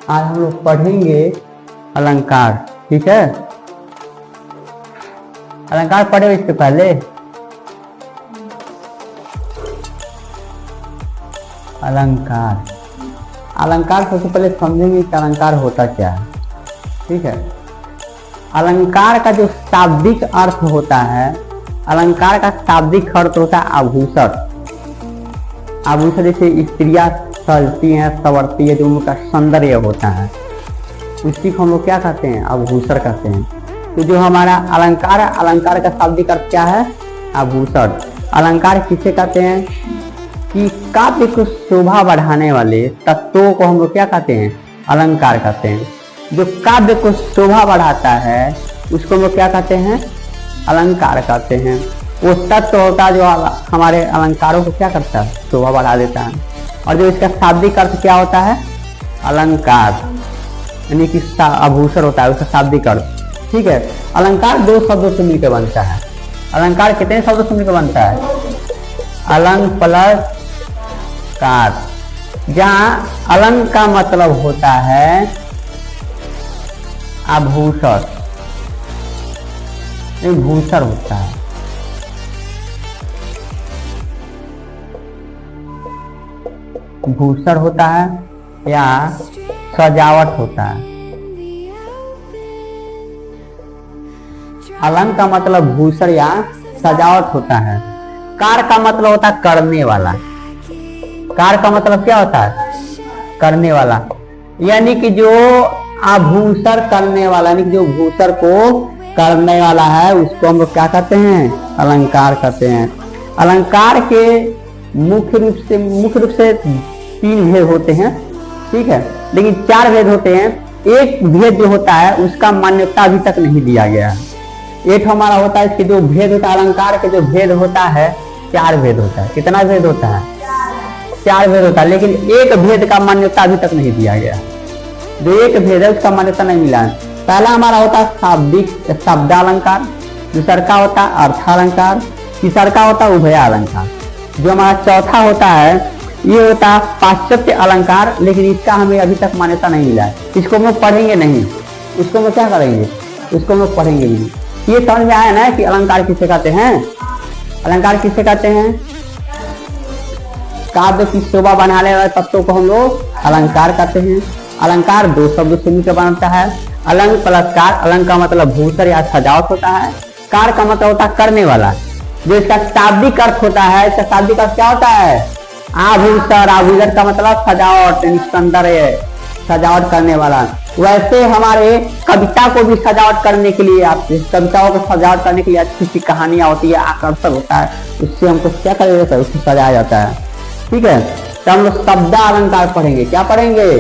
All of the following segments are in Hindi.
आज हम लोग पढ़ेंगे अलंकार। ठीक है, अलंकार पढ़े इससे पहले। अलंकार, अलंकार सबसे पहले समझेंगे कि अलंकार होता क्या है। ठीक है, अलंकार का जो शाब्दिक अर्थ होता है, अलंकार का शाब्दिक अर्थ होता है आभूषण। आभूषण जैसे स्त्रियां सजती हैं, संवरती है, जो उनका सौंदर्य होता है, उसी को हम लोग क्या कहते हैं, आभूषण कहते हैं। तो जो हमारा अलंकार है, अलंकार का शाब्दिक अर्थ क्या है, आभूषण। अलंकार किसे कहते हैं कि काव्य को शोभा बढ़ाने वाले तत्वों को हम लोग क्या कहते हैं, अलंकार कहते हैं। जो काव्य को शोभा बढ़ाता है उसको हम लोग क्या कहते हैं, अलंकार कहते हैं। वो तत्व होता है जो हमारे अलंकारों को क्या करता है, शोभा बढ़ा देता है। और जो इसका शाब्दिक अर्थ क्या होता है, अलंकार, यानी कि आभूषण होता है उसका शाब्दिक अर्थ। ठीक है, अलंकार दो शब्दों से मिलकर बनता है। अलंकार कितने शब्दों से मिलकर बनता है, अलंग प्लस कार। जहाँ अलंग का मतलब होता है आभूषण, भूषण होता है। भूषण होता है या सजावट होता है। अलंग का मतलब भूषण या सजावट होता है। कार का मतलब होता है करने वाला। कार का मतलब क्या होता है, करने वाला, यानी कि जो आभूषण करने वाला, यानी कि जो भूषण को करने वाला है उसको हम लोग क्या कहते हैं, अलंकार कहते हैं। अलंकार के मुख्य रूप से 3 भेद होते हैं। ठीक है, लेकिन 4 भेद होते हैं। एक भेद जो होता है उसका मान्यता अभी तक नहीं दिया गया है। एक हमारा होता है, इसके जो भेद होता है, अलंकार के जो भेद होता है 4 भेद होता है। कितना भेद होता है, 4 भेद होता है। लेकिन एक भेद का मान्यता अभी तक नहीं दिया गया। जो एक भेद है उसका मान्यता नहीं मिला है। पहला हमारा होता है शाब्दिक शब्दालंकार, दूसरा का होता है अर्थालंकार, तीसरा का होता है उभयालंकार। जो हमारा चौथा होता है ये होता है पाश्चात्य अलंकार, लेकिन इसका हमें अभी तक मान्यता नहीं मिला है। इसको हम लोग पढ़ेंगे नहीं, उसको हम क्या करेंगे, उसको हम लोग पढ़ेंगे नहीं। ये समझ में आया ना कि अलंकार किसे कहते हैं, अलंकार किसे कहते हैं, काव्य की शोभा बनाने वाले तत्वों को हम लोग अलंकार कहते हैं। अलंकार 2 शब्दों से मिलकर बनता है, अलंग प्लस कार। अलंग का मतलब भूषण या सजावट होता है, कार का मतलब होता है करने वाला। जो इसका शाब्दिक अर्थ होता है, इसका शाब्दिक अर्थ क्या होता है, आभूषण। आभूषण का मतलब सजावट, सौंदर्य, सजावट करने वाला। वैसे हमारे कविता को भी सजावट करने के लिए, आप कविताओं को सजावट करने के लिए अच्छी सी कहानियां होती है, आकर्षक होता है, उससे हमको क्या किया जाता है, उसको सजाया जाता है। ठीक है, तो हम लोग शब्दालंकार पढ़ेंगे। क्या पढ़ेंगे,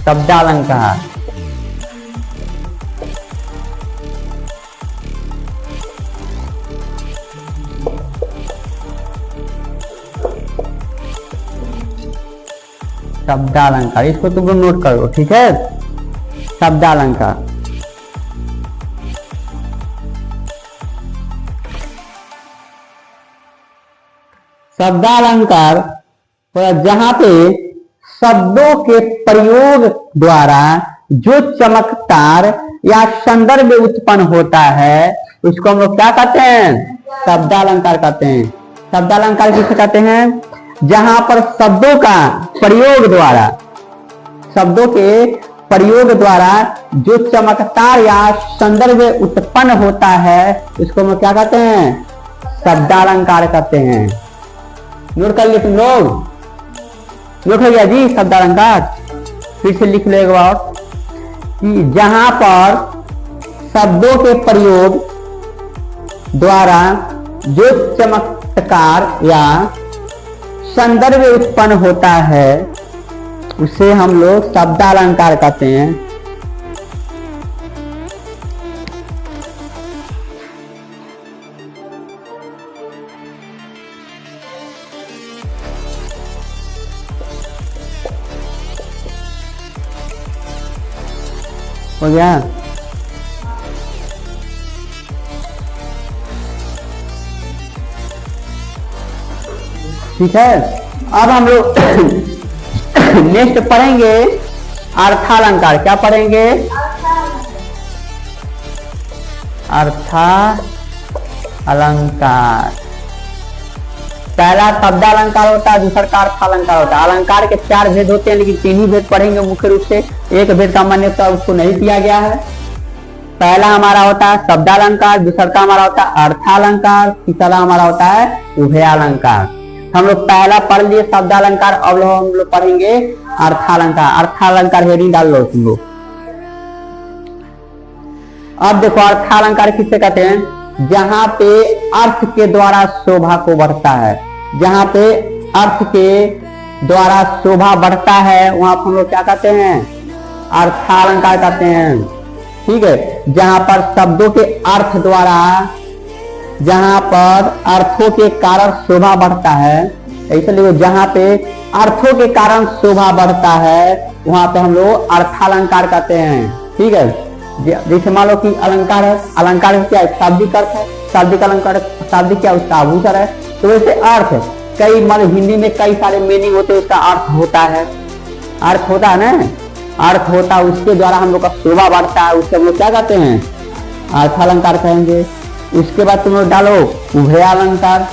शब्दालंकार। शब्दालंकार, इसको तुम लोग नोट करो। ठीक है, शब्दालंकार। शब्दालंकार जहां पे शब्दों के प्रयोग द्वारा जो चमत्कार या संदर्भ उत्पन्न होता है उसको हम लोग क्या कहते हैं, शब्दालंकार कहते हैं। शब्दालंकार किसे कहते हैं, जहां पर शब्दों का प्रयोग द्वारा, शब्दों के प्रयोग द्वारा जो चमत्कार या संदर्भ उत्पन्न होता है उसको हम क्या कहते हैं, शब्दालंकार कहते हैं। नोट कर लिए तुम लोग, नोट हो गया जी शब्दालंकार। फिर से लिख लो एक बार कि जहां पर शब्दों के प्रयोग द्वारा जो चमत्कार या संदर्भ उत्पन्न होता है उसे हम लोग शब्दालंकार कहते हैं। हो गया, ठीक है। अब हम लोग नेक्स्ट पढ़ेंगे अर्थालंकार, क्या पढ़ेंगे? अर्था अलंकार। पहला शब्दालंकार होता है, दूसरा का अर्थालंकार होता है। अलंकार के 4 भेद होते हैं, लेकिन 3 ही भेद पढ़ेंगे मुख्य रूप से। एक भेद का मान्यता उसको नहीं दिया गया है। पहला हमारा होता है शब्दालंकार, दूसरा का हमारा होता है अर्थालंकार, तीसरा हमारा होता है उभयालंकार। हम लोग पहला पढ़ लिए शब्दालंकार, अब हम लोग पढ़ेंगे अर्थालंकार। अर्थालंकार हेडिंग डाल लो तुम लोग। अब देखो अर्थालंकार किससे कहते हैं? जहां पे अर्थ के द्वारा शोभा को बढ़ता है, जहां पे अर्थ के द्वारा शोभा बढ़ता है, वहां पर हम लोग क्या कहते हैं? अर्थालंकार कहते हैं। ठीक है, जहां पर शब्दों के अर्थ द्वारा, जहां पर अर्थों के कारण शोभा बढ़ता है, इसलिए जहां पे अर्थों के कारण शोभा बढ़ता है, वहां पे हम लोग अर्थालंकार कहते हैं। ठीक है, जैसे मान लो कि अलंकार है, अलंकार क्या है? शाब्दिक अर्थ है। शाब्दिक अलंकार, शाब्दिक क्या? उसका आभूषण है। तो वैसे अर्थ कई, मतलब हिंदी में कई सारे मीनिंग होते हैं, उसका अर्थ होता है। अर्थ होता है ना, अर्थ होता है, उसके द्वारा हम लोग का शोभा बढ़ता है, उससे हम लोग क्या कहते हैं? अर्थालंकार कहेंगे। उसके बाद तुम लोग डालो उभयालंकार।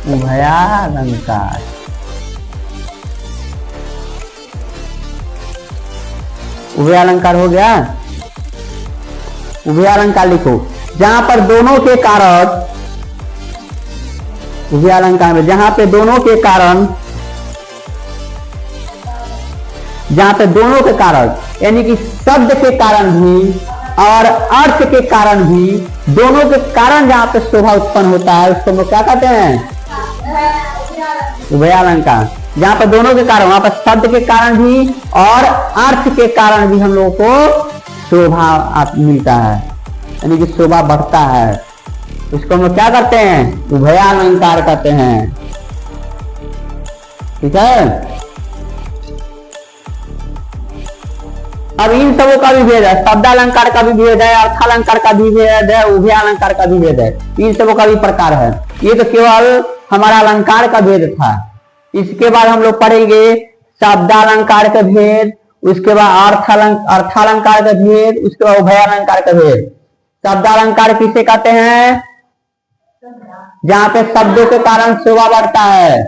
उभयालंकार, उभयालंकार हो गया। उभयालंकार लिखो, जहां पर दोनों के कारण, उभयालंकार में जहां पे दोनों के कारण, जहां पे दोनों के कारण यानी कि शब्द के कारण भी और अर्थ के कारण भी, दोनों के कारण जहां पे शोभा उत्पन्न होता है, उसको हम लोग क्या कहते हैं? उभयालंकार। जहां पर दोनों के कारण, वहां पर शब्द के कारण भी और अर्थ के कारण भी हम लोगों को शोभा मिलता है, यानी कि शोभा बढ़ता है, उसको हम लोग क्या करते हैं? उभयालंकार कहते हैं। ठीक है, अब इन सबों का भी भेद है। शब्दालंकार का भी भेद है, अर्थालंकार का भी भेद है, उभयालंकार का भी भेद है। इन सबों का भी प्रकार है। ये तो केवल हमारा अलंकार का भेद था। इसके बाद हम लोग पढ़ेंगे शब्दालंकार का भेद, उसके बाद अर्थालंकार का भेद, उसके बाद उभयालंकार का भेद। शब्दालंकार किसे कहते हैं? जहां पे शब्दों के कारण शोभा बढ़ता है।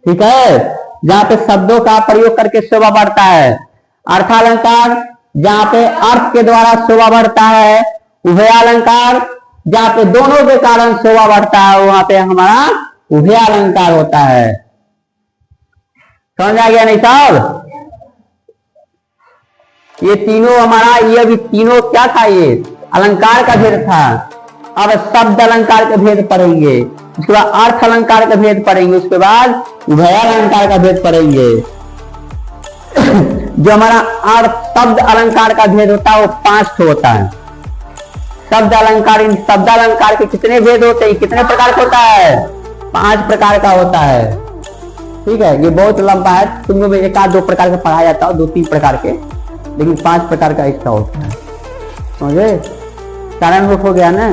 ठीक है, जहां पे शब्दों का प्रयोग करके शोभा बढ़ता है। अर्थालंकार जहां पे अर्थ के द्वारा शोभा बढ़ता है। उभयालंकार जहां पे दोनों के कारण शोभा बढ़ता है, वहां पे हमारा उभयालंकार होता है। समझ आ गया नहीं साहब? ये तीनों हमारा, ये भी तीनों क्या था? ये अलंकार का भेद था। अब शब्द अलंकार का भेद पढ़ेंगे, उसके बाद अर्थ अलंकार का भेद पढ़ेंगे, उसके बाद उभयालंकार का भेद पढ़ेंगे। जो हमारा अर्थ शब्द अलंकार का भेद होता है वो 5 होता है। शब्द अलंकार, इन शब्द अलंकार के कितने भेद होते हैं? कितने प्रकार का होता है? 5 प्रकार का होता है। ठीक है, ये बहुत लंबा है, तुम लोग में 1-2 प्रकार का पढ़ाया जाता है, 2-3 प्रकार के, लेकिन 5 प्रकार का इसका होता है। समझे? कारण रूप हो गया ना?